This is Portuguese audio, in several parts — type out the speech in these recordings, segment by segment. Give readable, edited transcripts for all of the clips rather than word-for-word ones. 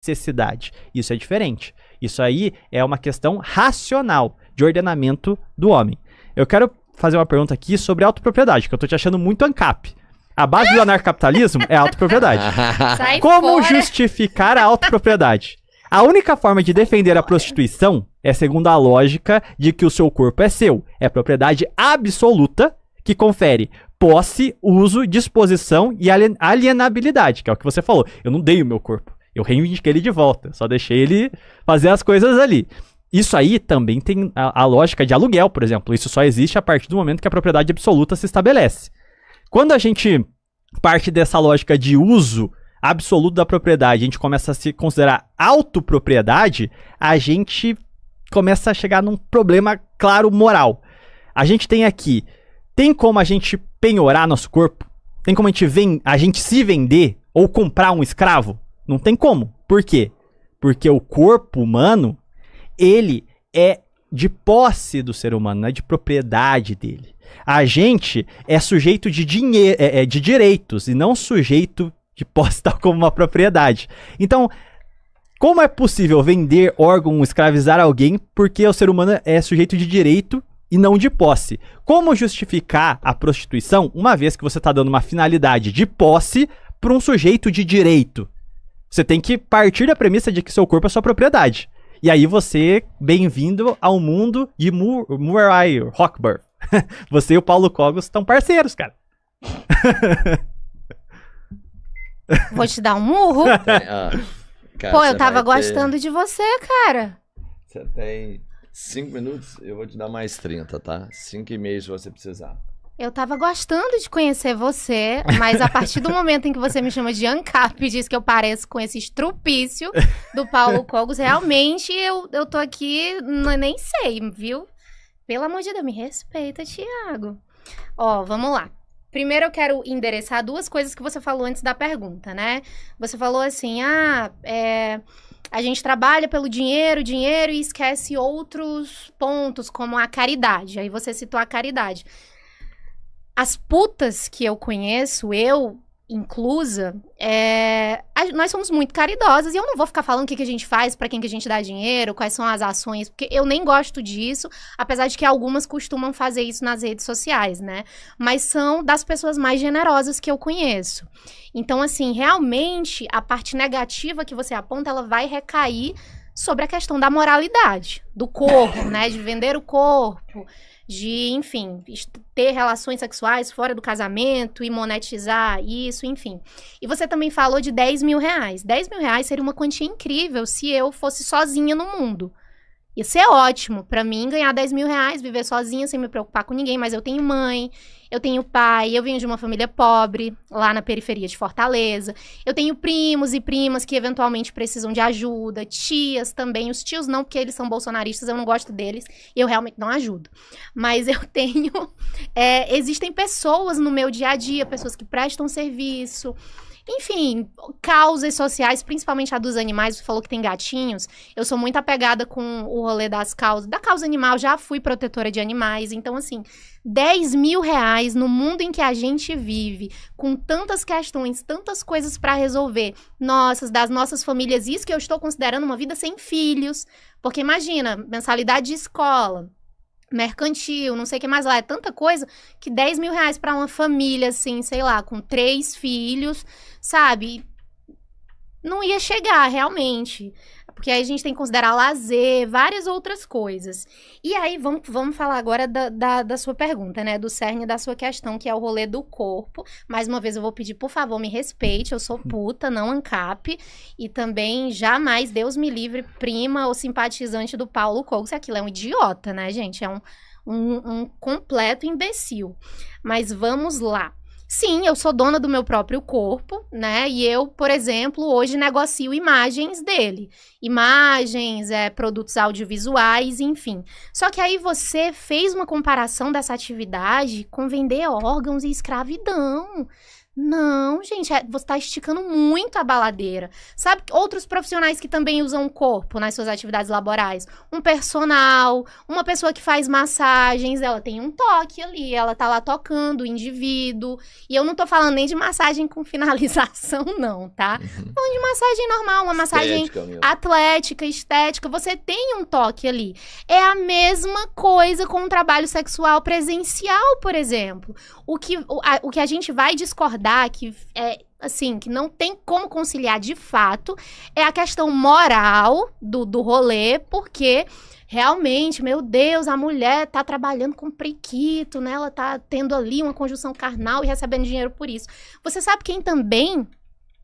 necessidade. Isso é diferente. Isso aí é uma questão racional de ordenamento do homem. Eu quero fazer uma pergunta aqui sobre autopropriedade, que eu tô te achando muito ANCAP. A base do anarcapitalismo é a autopropriedade. Como justificar a autopropriedade? A única forma de defender a prostituição é segundo a lógica de que o seu corpo é seu. É propriedade absoluta que confere posse, uso, disposição e alienabilidade, que é o que você falou. Eu não dei o meu corpo. Eu reivindiquei ele de volta. Só deixei ele fazer as coisas ali. Isso aí também tem a lógica de aluguel, por exemplo. Isso só existe a partir do momento que a propriedade absoluta se estabelece. Quando a gente parte dessa lógica de uso absoluto da propriedade, a gente começa a se considerar autopropriedade, a gente começa a chegar num problema, claro, moral. A gente tem aqui, tem como a gente penhorar nosso corpo? Tem como a gente se vender ou comprar um escravo? Não tem como. Por quê? Porque o corpo humano, ele é de posse do ser humano, não é de propriedade dele. A gente é sujeito de dinheiro, de direitos e não sujeito de posse tal como uma propriedade. Então, como é possível vender órgão, escravizar alguém, porque o ser humano é sujeito de direito e não de posse? Como justificar a prostituição, uma vez que você está dando uma finalidade de posse para um sujeito de direito? Você tem que partir da premissa de que seu corpo é sua propriedade. E aí você, bem-vindo ao mundo de Murray Rothbard. Você e o Paulo Cogos estão parceiros, cara. Vou te dar um murro. Cara, pô, eu tava gostando de você, cara. Você tem 5 minutos, eu vou te dar mais 30, tá? 5,5 se você precisar. Eu tava gostando de conhecer você, mas a partir do momento em que você me chama de ANCAP e diz que eu pareço com esse estrupício do Paulo Cogos, realmente eu tô aqui, nem sei, viu? Pelo amor de Deus, me respeita, Thiago. Ó, vamos lá. Primeiro eu quero endereçar duas coisas que você falou antes da pergunta, né? Você falou assim, a gente trabalha pelo dinheiro e esquece outros pontos, como a caridade. Aí você citou a caridade. As putas que eu conheço, eu inclusa, nós somos muito caridosas e eu não vou ficar falando o que a gente faz, pra quem que a gente dá dinheiro, quais são as ações, porque eu nem gosto disso, apesar de que algumas costumam fazer isso nas redes sociais, né? Mas são das pessoas mais generosas que eu conheço. Então, assim, realmente, a parte negativa que você aponta, ela vai recair sobre a questão da moralidade, do corpo, né? De vender o corpo, de, enfim, ter relações sexuais fora do casamento e monetizar isso, enfim. E você também falou de 10 mil reais. 10 mil reais seria uma quantia incrível se eu fosse sozinha no mundo. Ia ser ótimo pra mim ganhar 10 mil reais, viver sozinha, sem me preocupar com ninguém, mas eu tenho mãe, eu tenho pai, eu venho de uma família pobre, lá na periferia de Fortaleza, eu tenho primos e primas que eventualmente precisam de ajuda, tias também, os tios não, porque eles são bolsonaristas, eu não gosto deles, e eu realmente não ajudo. Mas eu tenho, existem pessoas no meu dia a dia, pessoas que prestam serviço, enfim, causas sociais, principalmente a dos animais. Você falou que tem gatinhos. Eu sou muito apegada com o rolê das causas. Da causa animal, já fui protetora de animais. Então, assim, 10 mil reais no mundo em que a gente vive, com tantas questões, tantas coisas pra resolver, das nossas famílias, isso que eu estou considerando uma vida sem filhos. Porque imagina, mensalidade de escola, mercantil, não sei o que mais lá, é tanta coisa que 10 mil reais pra uma família, assim, sei lá, com 3 filhos, sabe, não ia chegar, realmente, porque aí a gente tem que considerar lazer, várias outras coisas. E aí, vamos falar agora da sua pergunta, né, do cerne da sua questão, que é o rolê do corpo. Mais uma vez, eu vou pedir, por favor, me respeite, eu sou puta, não ANCAP, e também jamais, Deus me livre, prima ou simpatizante do Paulo Cogos, aquilo é um idiota, né, gente, é um completo imbecil. Mas vamos lá. Sim, eu sou dona do meu próprio corpo, né? E eu, por exemplo, hoje negocio imagens dele. Imagens, produtos audiovisuais, enfim. Só que aí você fez uma comparação dessa atividade com vender órgãos e escravidão. Não, gente, você tá esticando muito a baladeira. Sabe outros profissionais que também usam o corpo nas suas atividades laborais? Um personal, uma pessoa que faz massagens, ela tem um toque ali, ela tá lá tocando o indivíduo. E eu não tô falando nem de massagem com finalização, não, tá? Tô falando de massagem normal, uma massagem atlética, estética. Você tem um toque ali. É a mesma coisa com o trabalho sexual presencial, por exemplo. O que a gente vai discordar, que é assim, que não tem como conciliar de fato, é a questão moral do rolê, porque realmente, meu Deus, a mulher tá trabalhando com priquito, né? Ela tá tendo ali uma conjunção carnal e recebendo dinheiro por isso. Você sabe quem também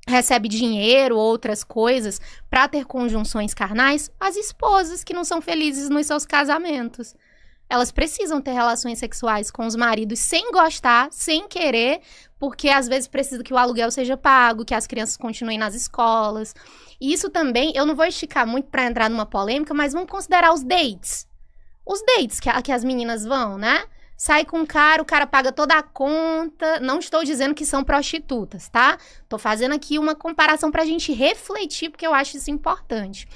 recebe dinheiro, outras coisas, pra ter conjunções carnais? As esposas que não são felizes nos seus casamentos. Elas precisam ter relações sexuais com os maridos sem gostar, sem querer, porque às vezes precisa que o aluguel seja pago, que as crianças continuem nas escolas. E isso também, eu não vou esticar muito para entrar numa polêmica, mas vamos considerar os dates. Os dates que as meninas vão, né? Sai com o cara paga toda a conta. Não estou dizendo que são prostitutas, tá? Tô fazendo aqui uma comparação pra gente refletir, porque eu acho isso importante.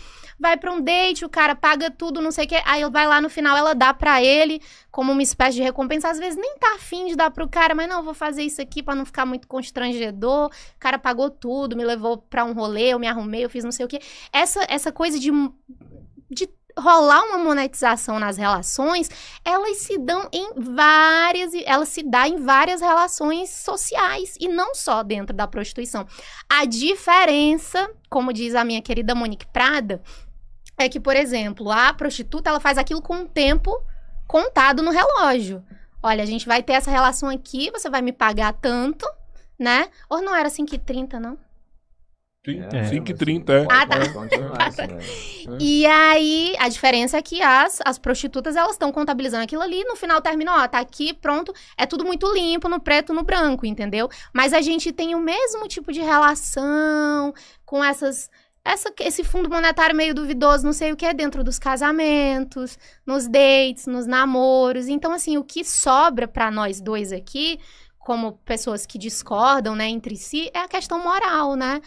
Vai pra um date, o cara paga tudo, não sei o quê. Aí vai lá no final, ela dá pra ele como uma espécie de recompensa. Às vezes nem tá afim de dar pro cara, mas não, vou fazer isso aqui pra não ficar muito constrangedor. O cara pagou tudo, me levou pra um rolê, eu me arrumei, eu fiz não sei o quê. Essa coisa de rolar uma monetização nas relações, elas se dão ela se dá em várias relações sociais e não só dentro da prostituição. A diferença, como diz a minha querida Monique Prada, é que, por exemplo, a prostituta, ela faz aquilo com um tempo contado no relógio. Olha, a gente vai ter essa relação aqui, você vai me pagar tanto, né? Ou não era 5h30, não? 5h30, é. Ah, tá. E aí, a diferença é que as prostitutas, elas estão contabilizando aquilo ali, no final termina, ó, tá aqui, pronto, é tudo muito limpo, no preto, no branco, entendeu? Mas a gente tem o mesmo tipo de relação com esse fundo monetário meio duvidoso, não sei o que, é dentro dos casamentos, nos dates, nos namoros. Então, assim, o que sobra pra nós dois aqui, como pessoas que discordam, né, entre si, é a questão moral, né?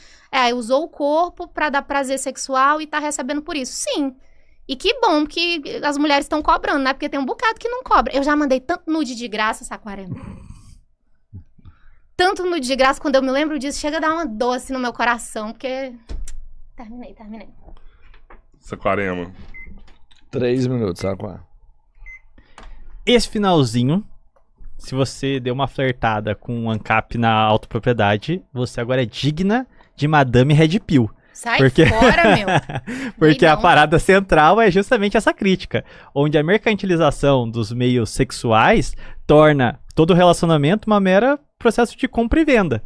Usou o corpo pra dar prazer sexual e tá recebendo por isso. Sim. E que bom que as mulheres estão cobrando, né? Porque tem um bocado que não cobra. Eu já mandei tanto nude de graça, Saquarema. Tanto nude de graça, quando eu me lembro disso, chega a dar uma doce no meu coração, porque... Terminei. Saquarema. 3 minutos, Saquá. Esse finalzinho, se você deu uma flertada com um ANCAP na autopropriedade, você agora é digna de Madame Red Pill. Sai fora, meu. Porque a parada central é justamente essa crítica, onde a mercantilização dos meios sexuais torna todo o relacionamento uma mera processo de compra e venda.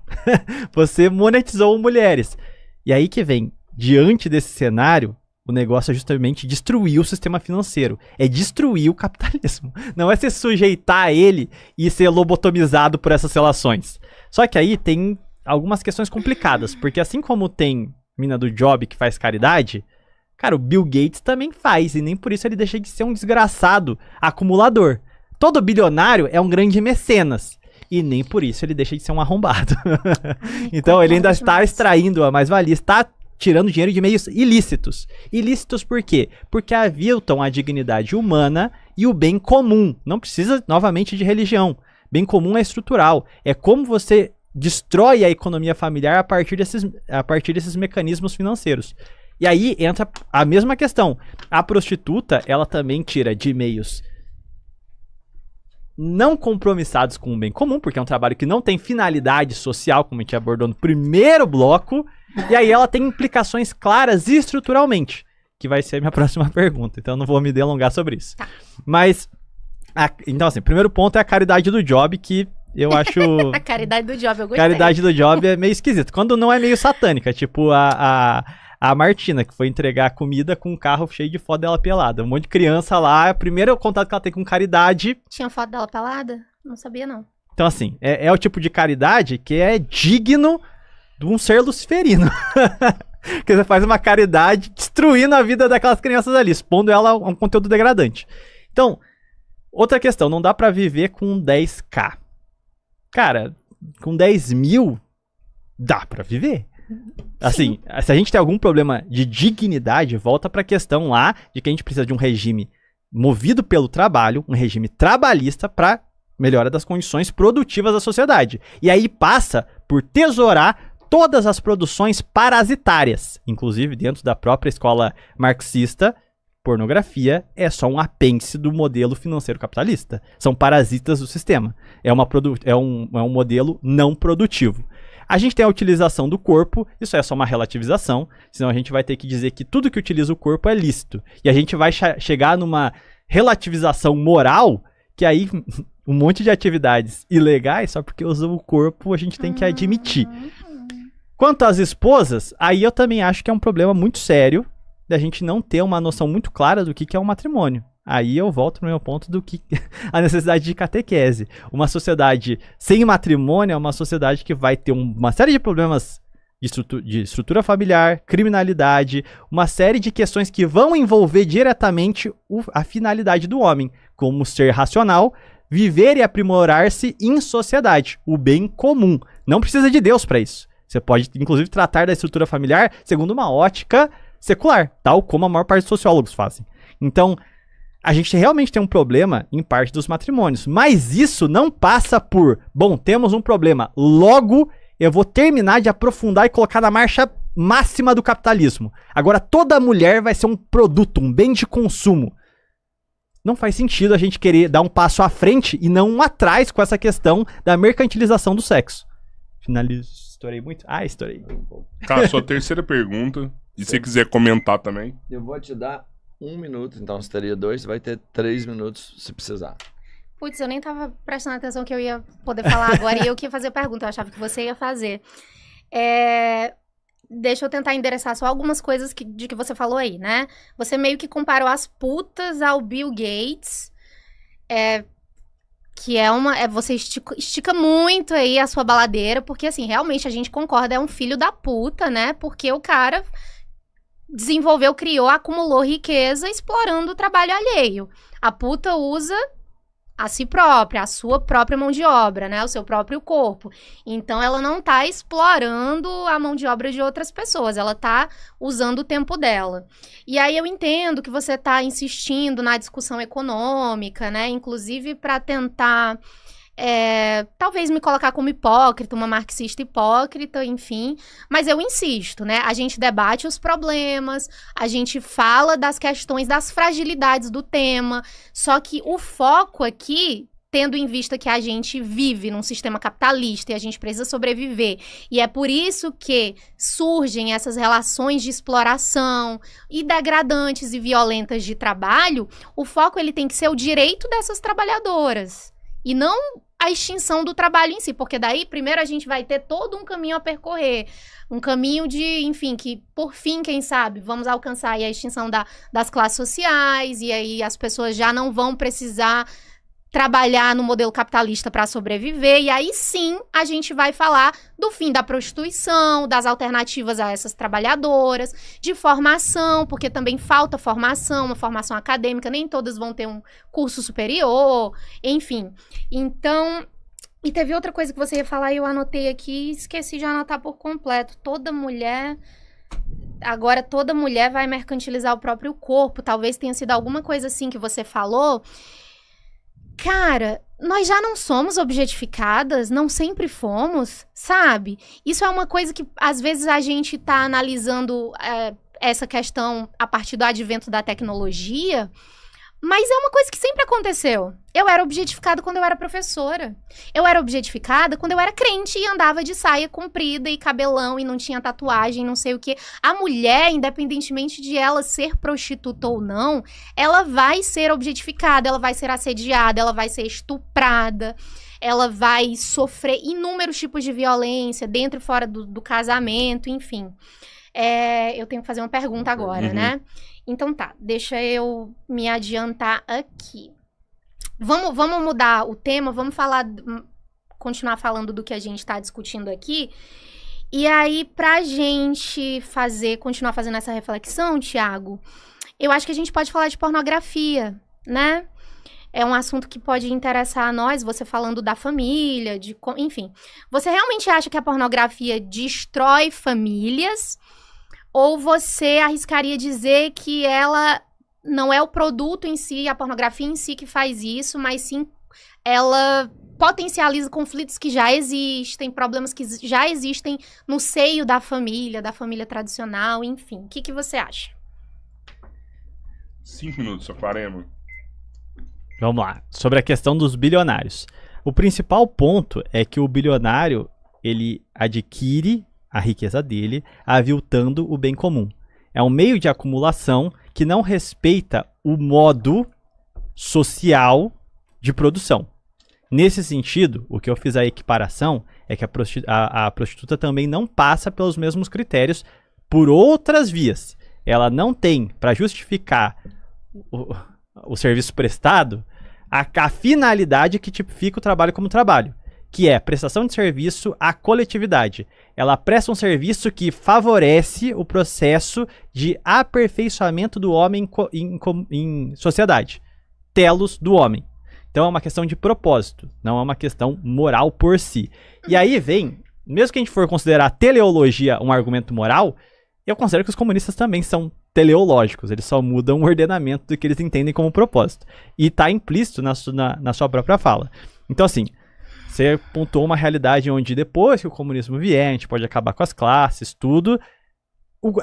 Você monetizou mulheres. E aí que vem, diante desse cenário, o negócio é justamente destruir o sistema financeiro. É destruir o capitalismo. Não é se sujeitar a ele e ser lobotomizado por essas relações. Só que aí tem algumas questões complicadas, porque assim como tem mina do Job que faz caridade, cara, o Bill Gates também faz, e nem por isso ele deixa de ser um desgraçado acumulador. Todo bilionário é um grande mecenas, e nem por isso ele deixa de ser um arrombado. Então ele ainda está extraindo a mais-valia, está tirando dinheiro de meios ilícitos. Ilícitos por quê? Porque aviltam a dignidade humana e o bem comum. Não precisa, novamente, de religião. Bem comum é estrutural. É como você destrói a economia familiar a partir desses mecanismos financeiros. E aí entra a mesma questão. A prostituta, ela também tira de meios não compromissados com o bem comum, porque é um trabalho que não tem finalidade social, como a gente abordou no primeiro bloco, e aí ela tem implicações claras estruturalmente, que vai ser a minha próxima pergunta, então eu não vou me delongar sobre isso. Tá. Mas, então assim, o primeiro ponto é a caridade do Job, que eu acho... A caridade do Job, eu gostei. Caridade do Job é meio esquisito, quando não é meio satânica, tipo a Martina, que foi entregar comida com um carro cheio de foto dela pelada. Um monte de criança lá, o primeiro contato que ela tem com caridade... Tinha foto dela pelada? Não sabia, não. Então, assim, é o tipo de caridade que é digno de um ser luciferino. Que você faz uma caridade destruindo a vida daquelas crianças ali, expondo ela a um conteúdo degradante. Então, outra questão, não dá pra viver com 10k. Cara, com 10 mil, dá pra viver. Assim, se a gente tem algum problema de dignidade, volta pra questão lá de que a gente precisa de um regime movido pelo trabalho, um regime trabalhista pra melhora das condições produtivas da sociedade. E aí passa por tesourar todas as produções parasitárias, inclusive dentro da própria escola marxista. Pornografia é só um apêndice do modelo financeiro capitalista. São parasitas do sistema. É um modelo não produtivo. A gente tem a utilização do corpo, isso é só uma relativização, senão a gente vai ter que dizer que tudo que utiliza o corpo é lícito. E a gente vai chegar numa relativização moral, que aí um monte de atividades ilegais, só porque usam o corpo, a gente tem que admitir. Quanto às esposas, aí eu também acho que é um problema muito sério da gente não ter uma noção muito clara do que é um matrimônio. Aí eu volto no meu ponto do que a necessidade de catequese. Uma sociedade sem matrimônio é uma sociedade que vai ter uma série de problemas de estrutura familiar, criminalidade, uma série de questões que vão envolver diretamente a finalidade do homem, como ser racional, viver e aprimorar-se em sociedade, o bem comum. Não precisa de Deus para isso. Você pode, inclusive, tratar da estrutura familiar segundo uma ótica secular, tal como a maior parte dos sociólogos fazem. Então, a gente realmente tem um problema em parte dos matrimônios, mas isso não passa por, bom, temos um problema, logo eu vou terminar de aprofundar e colocar na marcha máxima do capitalismo. Agora toda mulher vai ser um produto, um bem de consumo. Não faz sentido a gente querer dar um passo à frente e não um atrás com essa questão da mercantilização do sexo. Estourei muito? Ah, estourei. Tá, sua terceira pergunta. E se você quiser comentar também. Eu vou te dar 1 minuto, então você teria 2, você vai ter 3 minutos se precisar. Putz, eu nem tava prestando atenção que eu ia poder falar agora e eu que ia fazer pergunta, eu achava que você ia fazer. Deixa eu tentar endereçar só algumas coisas de que você falou aí, né? Você meio que comparou as putas ao Bill Gates, que você estica muito aí a sua baladeira, porque assim, realmente a gente concorda, é um filho da puta, né? Porque o cara desenvolveu, criou, acumulou riqueza explorando o trabalho alheio. A puta usa a si própria, a sua própria mão de obra, né? O seu próprio corpo. Então, ela não tá explorando a mão de obra de outras pessoas, ela tá usando o tempo dela. E aí eu entendo que você tá insistindo na discussão econômica, né? Inclusive para tentar talvez me colocar como hipócrita, uma marxista hipócrita, enfim, mas eu insisto, né, a gente debate os problemas, a gente fala das questões, das fragilidades do tema, só que o foco aqui, tendo em vista que a gente vive num sistema capitalista e a gente precisa sobreviver, e é por isso que surgem essas relações de exploração e degradantes e violentas de trabalho, o foco ele tem que ser o direito dessas trabalhadoras, e não a extinção do trabalho em si, porque daí, primeiro, a gente vai ter todo um caminho a percorrer, um caminho de, enfim, que, por fim, quem sabe, vamos alcançar aí a extinção das classes sociais, e aí as pessoas já não vão precisar trabalhar no modelo capitalista para sobreviver, e aí sim a gente vai falar do fim da prostituição, das alternativas a essas trabalhadoras, de formação, porque também falta formação, uma formação acadêmica, nem todas vão ter um curso superior, enfim. Então, e teve outra coisa que você ia falar e eu anotei aqui e esqueci de anotar por completo. Agora toda mulher vai mercantilizar o próprio corpo, talvez tenha sido alguma coisa assim que você falou. Cara, nós já não somos objetificadas, não sempre fomos, sabe? Isso é uma coisa que, às vezes, a gente tá analisando essa questão a partir do advento da tecnologia, mas é uma coisa que sempre aconteceu. Eu era objetificada quando eu era professora. Eu era objetificada quando eu era crente e andava de saia comprida e cabelão e não tinha tatuagem, não sei o quê. A mulher, independentemente de ela ser prostituta ou não, ela vai ser objetificada, ela vai ser assediada, ela vai ser estuprada, ela vai sofrer inúmeros tipos de violência dentro e fora do casamento, enfim. Eu tenho que fazer uma pergunta agora, né? Então tá, deixa eu me adiantar aqui. Vamos mudar o tema, vamos continuar falando do que a gente tá discutindo aqui. E aí, pra gente continuar fazendo essa reflexão, Thiago, eu acho que a gente pode falar de pornografia, né? é um assunto que pode interessar a nós, você falando da família, enfim. Você realmente acha que a pornografia destrói famílias? Ou você arriscaria dizer que ela não é o produto em si, a pornografia em si que faz isso, mas sim ela potencializa conflitos que já existem, problemas que já existem no seio da família tradicional, enfim. O que você acha? 5 minutos, Saquarema. Vamos lá. Sobre a questão dos bilionários. O principal ponto é que o bilionário, ele adquire a riqueza dele aviltando o bem comum. É um meio de acumulação que não respeita o modo social de produção. Nesse sentido, o que eu fiz a equiparação é que a prostituta também não passa pelos mesmos critérios por outras vias. Ela não tem, para justificar o serviço prestado, a finalidade que tipifica o trabalho como trabalho, que é prestação de serviço à coletividade. Ela presta um serviço que favorece o processo de aperfeiçoamento do homem em sociedade. Telos do homem. Então é uma questão de propósito, não é uma questão moral por si. E aí vem, mesmo que a gente for considerar a teleologia um argumento moral, eu considero que os comunistas também são teleológicos, eles só mudam o ordenamento do que eles entendem como propósito. E está implícito na sua própria fala. Então assim, você pontuou uma realidade onde depois que o comunismo vier, a gente pode acabar com as classes, tudo.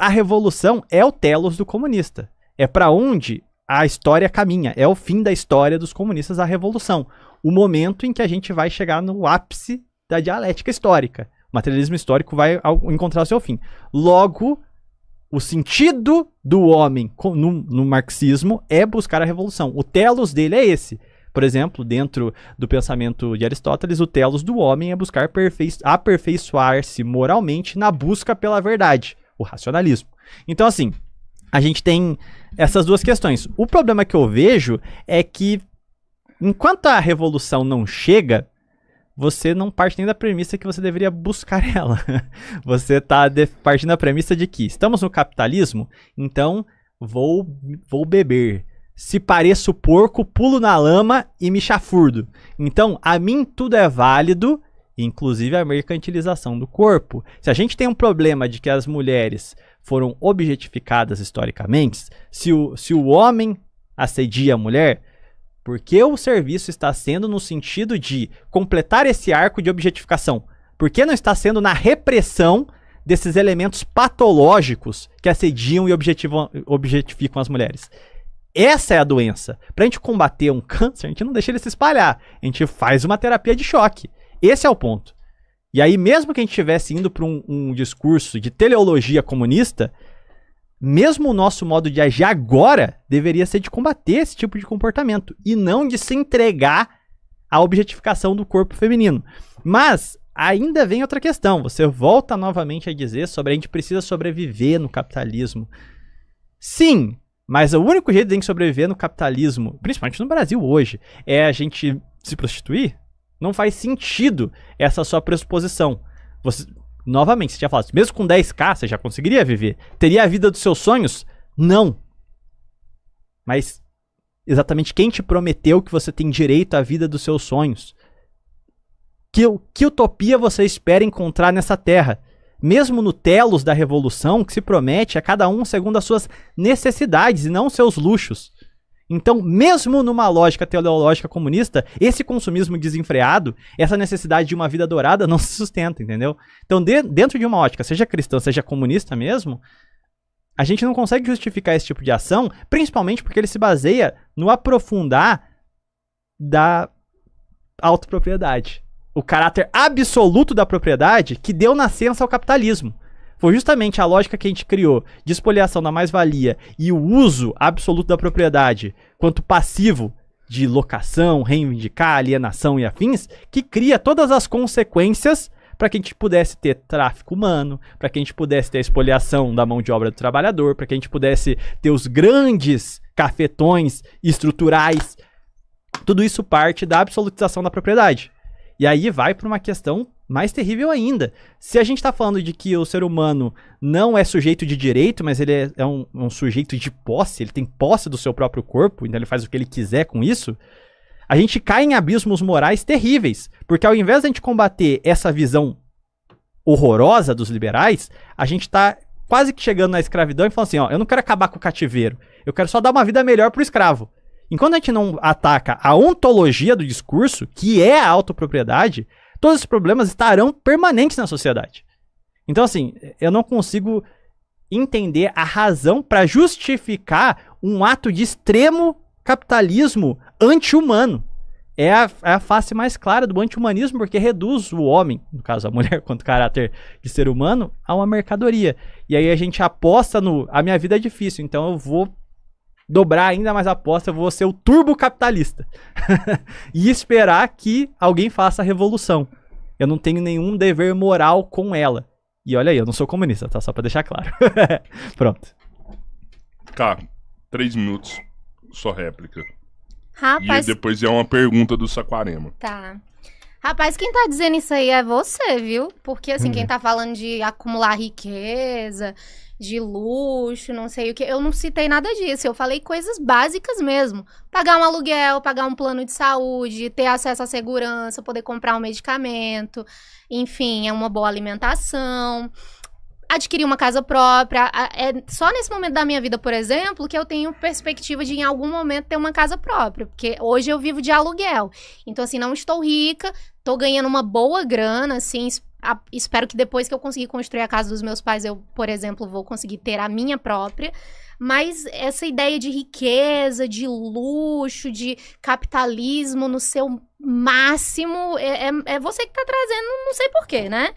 A revolução é o telos do comunista. É para onde a história caminha. É o fim da história dos comunistas, a revolução. O momento em que a gente vai chegar no ápice da dialética histórica. O materialismo histórico vai encontrar o seu fim. Logo, o sentido do homem no marxismo é buscar a revolução. O telos dele é esse. Por exemplo, dentro do pensamento de Aristóteles, o telos do homem é buscar aperfeiçoar-se moralmente na busca pela verdade, o racionalismo. Então, assim, a gente tem essas duas questões. O problema que eu vejo é que, enquanto a revolução não chega, você não parte nem da premissa que você deveria buscar ela. Você está partindo da premissa de que estamos no capitalismo, então vou beber. Se pareço porco, pulo na lama e me chafurdo. Então, a mim tudo é válido, inclusive a mercantilização do corpo. Se a gente tem um problema de que as mulheres foram objetificadas historicamente, se o homem assedia a mulher, por que o serviço está sendo no sentido de completar esse arco de objetificação? Por que não está sendo na repressão desses elementos patológicos que assediam e objetificam as mulheres? Essa é a doença. Para a gente combater um câncer, a gente não deixa ele se espalhar. A gente faz uma terapia de choque. Esse é o ponto. E aí, mesmo que a gente estivesse indo para um discurso de teleologia comunista, mesmo o nosso modo de agir agora deveria ser de combater esse tipo de comportamento e não de se entregar à objetificação do corpo feminino. Mas ainda vem outra questão. Você volta novamente a dizer sobre a gente precisa sobreviver no capitalismo. Sim, mas o único jeito de a gente sobreviver no capitalismo, principalmente no Brasil hoje, é a gente se prostituir? Não faz sentido essa sua pressuposição. Você, novamente, você tinha falado, mesmo com 10k você já conseguiria viver? Teria a vida dos seus sonhos? Não. Mas exatamente quem te prometeu que você tem direito à vida dos seus sonhos? Que utopia você espera encontrar nessa terra? Mesmo no telos da revolução, que se promete a cada um segundo as suas necessidades e não seus luxos. Então, mesmo numa lógica teleológica comunista, esse consumismo desenfreado, essa necessidade de uma vida dourada não se sustenta, entendeu? Então, dentro de uma ótica, seja cristã, seja comunista mesmo, a gente não consegue justificar esse tipo de ação, principalmente porque ele se baseia no aprofundar da autopropriedade. O caráter absoluto da propriedade que deu nascença ao capitalismo. Foi justamente a lógica que a gente criou de espoliação da mais-valia e o uso absoluto da propriedade quanto passivo de locação, reivindicar, alienação e afins, que cria todas as consequências para que a gente pudesse ter tráfico humano, para que a gente pudesse ter a espoliação da mão de obra do trabalhador, para que a gente pudesse ter os grandes cafetões estruturais. Tudo isso parte da absolutização da propriedade. E aí vai para uma questão mais terrível ainda. Se a gente está falando de que o ser humano não é sujeito de direito, mas ele é um sujeito de posse, ele tem posse do seu próprio corpo, então ele faz o que ele quiser com isso, a gente cai em abismos morais terríveis. Porque ao invés de a gente combater essa visão horrorosa dos liberais, a gente tá quase que chegando na escravidão e falando assim, ó, eu não quero acabar com o cativeiro, eu quero só dar uma vida melhor pro escravo. Enquanto a gente não ataca a ontologia do discurso, que é a autopropriedade, todos os problemas estarão permanentes na sociedade. Então, assim, eu não consigo entender a razão para justificar um ato de extremo capitalismo anti-humano. É a face mais clara do anti-humanismo, porque reduz o homem, no caso a mulher, quanto caráter de ser humano, a uma mercadoria. E aí a gente aposta no... A minha vida é difícil, então eu vou dobrar ainda mais a aposta, eu vou ser o turbo capitalista. E esperar que alguém faça a revolução. Eu não tenho nenhum dever moral com ela. E olha aí, eu não sou comunista, tá? Só pra deixar claro. Pronto. Cá, 3 minutos, só réplica. Rapaz, E depois é uma pergunta do Saquarema. tá. Rapaz, quem tá dizendo isso aí é você, viu? Porque, assim, quem tá falando de acumular riqueza, de luxo, não sei o que, eu não citei nada disso. Eu falei coisas básicas mesmo. Pagar um aluguel, pagar um plano de saúde, ter acesso à segurança, poder comprar um medicamento, enfim, é uma boa alimentação, adquirir uma casa própria. É só nesse momento da minha vida, por exemplo, que eu tenho perspectiva de em algum momento ter uma casa própria, porque hoje eu vivo de aluguel. Então, assim, não estou rica, tô ganhando uma boa grana, assim, espero que depois que eu conseguir construir a casa dos meus pais, eu, por exemplo, vou conseguir ter a minha própria. Mas essa ideia de riqueza, de luxo, de capitalismo no seu máximo, é você que tá trazendo, não sei porquê, né?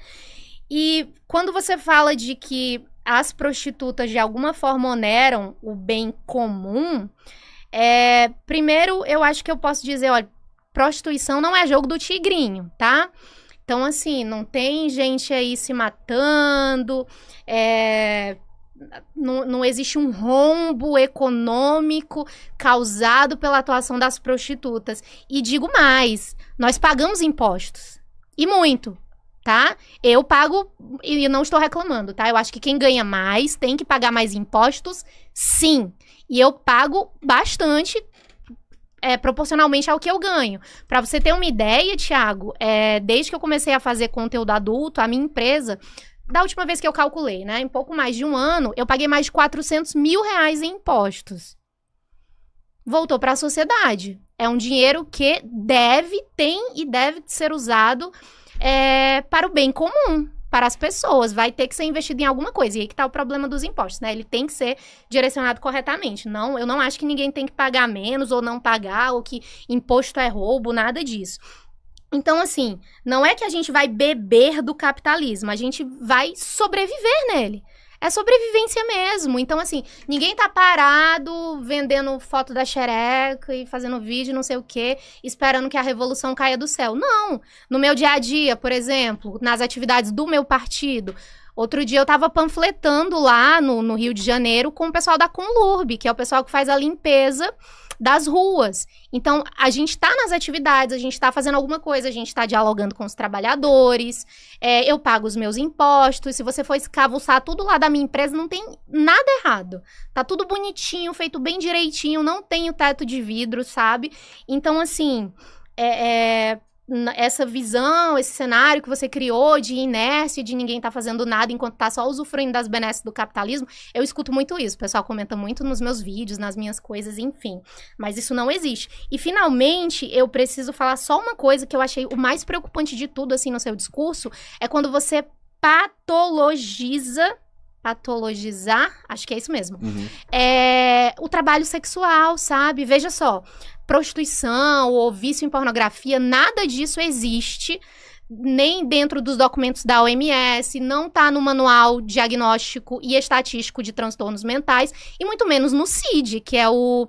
E quando você fala de que as prostitutas de alguma forma oneram o bem comum, primeiro eu acho que eu posso dizer, olha, prostituição não é jogo do tigrinho, tá? Então, assim, não tem gente aí se matando, não existe um rombo econômico causado pela atuação das prostitutas. E digo mais, nós pagamos impostos, e muito. Tá? Eu pago e não estou reclamando, tá? Eu acho que quem ganha mais tem que pagar mais impostos, sim. E eu pago bastante, proporcionalmente ao que eu ganho. Pra você ter uma ideia, Thiago, desde que eu comecei a fazer conteúdo adulto, a minha empresa, da última vez que eu calculei, né? Em pouco mais de um ano, eu paguei mais de 400 mil reais em impostos. Voltou para a sociedade. É um dinheiro que tem e deve ser usado para o bem comum, para as pessoas. Vai ter que ser investido em alguma coisa. E aí que tá o problema dos impostos, né? Ele tem que ser direcionado corretamente. Eu não acho que ninguém tem que pagar menos ou não pagar, ou que imposto é roubo, nada disso. Então, assim, não é que a gente vai beber do capitalismo, a gente vai sobreviver nele. É sobrevivência mesmo. Então, assim, ninguém tá parado vendendo foto da xereca e fazendo vídeo, não sei o quê, esperando que a revolução caia do céu. Não. No meu dia a dia, por exemplo, nas atividades do meu partido, outro dia eu tava panfletando lá no Rio de Janeiro com o pessoal da Conlurb, que é o pessoal que faz a limpeza das ruas. Então, a gente tá nas atividades, a gente tá fazendo alguma coisa, a gente tá dialogando com os trabalhadores, eu pago os meus impostos, se você for escavuçar tudo lá da minha empresa, não tem nada errado. Tá tudo bonitinho, feito bem direitinho, não tem o teto de vidro, sabe? Então, assim, essa visão, esse cenário que você criou de inércia, de ninguém tá fazendo nada enquanto tá só usufruindo das benesses do capitalismo, eu escuto muito isso. O pessoal comenta muito nos meus vídeos, nas minhas coisas, enfim. Mas isso não existe. E, finalmente, eu preciso falar só uma coisa que eu achei o mais preocupante de tudo, assim, no seu discurso, é quando você patologizar, acho que é isso mesmo, o trabalho sexual, sabe? Veja só, prostituição ou vício em pornografia, nada disso existe, nem dentro dos documentos da OMS, não tá no Manual Diagnóstico e Estatístico de Transtornos Mentais, e muito menos no CID, que é o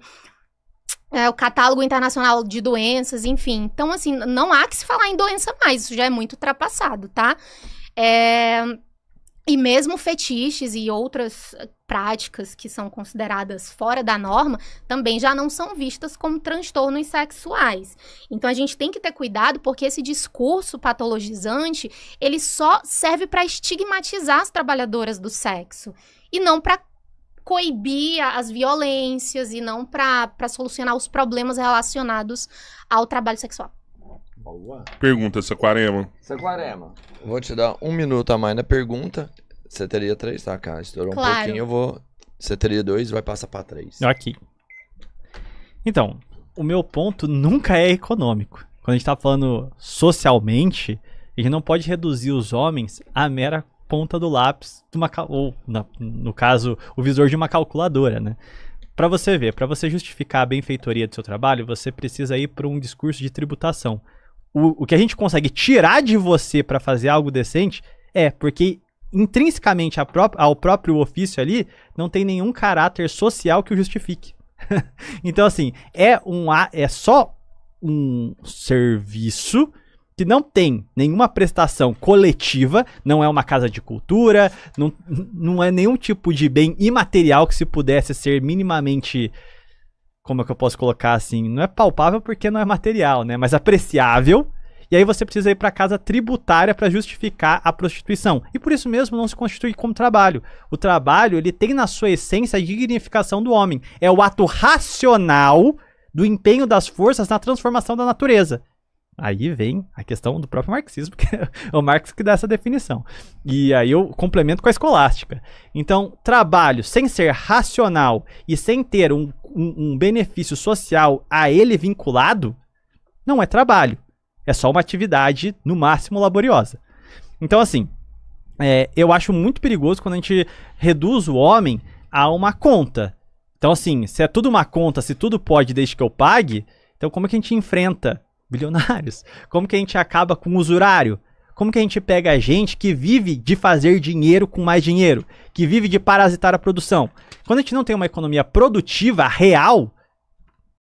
Catálogo Internacional de Doenças, enfim. Então, assim, não há que se falar em doença mais, isso já é muito ultrapassado, tá? E mesmo fetiches e outras práticas que são consideradas fora da norma, também já não são vistas como transtornos sexuais. Então, a gente tem que ter cuidado, porque esse discurso patologizante, ele só serve para estigmatizar as trabalhadoras do sexo, e não para coibir as violências e não para solucionar os problemas relacionados ao trabalho sexual. Boa. Pergunta, Saquarema. Saquarema, vou te dar 1 minuto a mais na pergunta. Você teria 3, tá, cara? Estourou Claro. um pouquinho, Você teria 2, vai passar pra 3. Ok. Então, o meu ponto nunca é econômico. Quando a gente tá falando socialmente, a gente não pode reduzir os homens à mera ponta do lápis, ou, no caso, o visor de uma calculadora, né? Para você ver, para você justificar a benfeitoria do seu trabalho, você precisa ir para um discurso de tributação. O que a gente consegue tirar de você para fazer algo decente porque intrinsecamente ao próprio ofício ali não tem nenhum caráter social que o justifique. Então, assim, é só um serviço que não tem nenhuma prestação coletiva, não é uma casa de cultura, não é nenhum tipo de bem imaterial que se pudesse ser minimamente, como é que eu posso colocar assim, não é palpável porque não é material, né, mas apreciável, e aí você precisa ir para a casa tributária para justificar a prostituição, e por isso mesmo não se constitui como trabalho. O trabalho, ele tem na sua essência a dignificação do homem, é o ato racional do empenho das forças na transformação da natureza. Aí vem a questão do próprio marxismo, que é o Marx que dá essa definição. E aí eu complemento com a escolástica. Então, trabalho sem ser racional e sem ter um benefício social a ele vinculado, não é trabalho. É só uma atividade, no máximo, laboriosa. Então, assim, eu acho muito perigoso quando a gente reduz o homem a uma conta. Então, assim, se é tudo uma conta, se tudo pode desde que eu pague, então como é que a gente enfrenta bilionários? Como que a gente acaba com o usurário? Como que a gente pega a gente que vive de fazer dinheiro com mais dinheiro? Que vive de parasitar a produção? Quando a gente não tem uma economia produtiva real,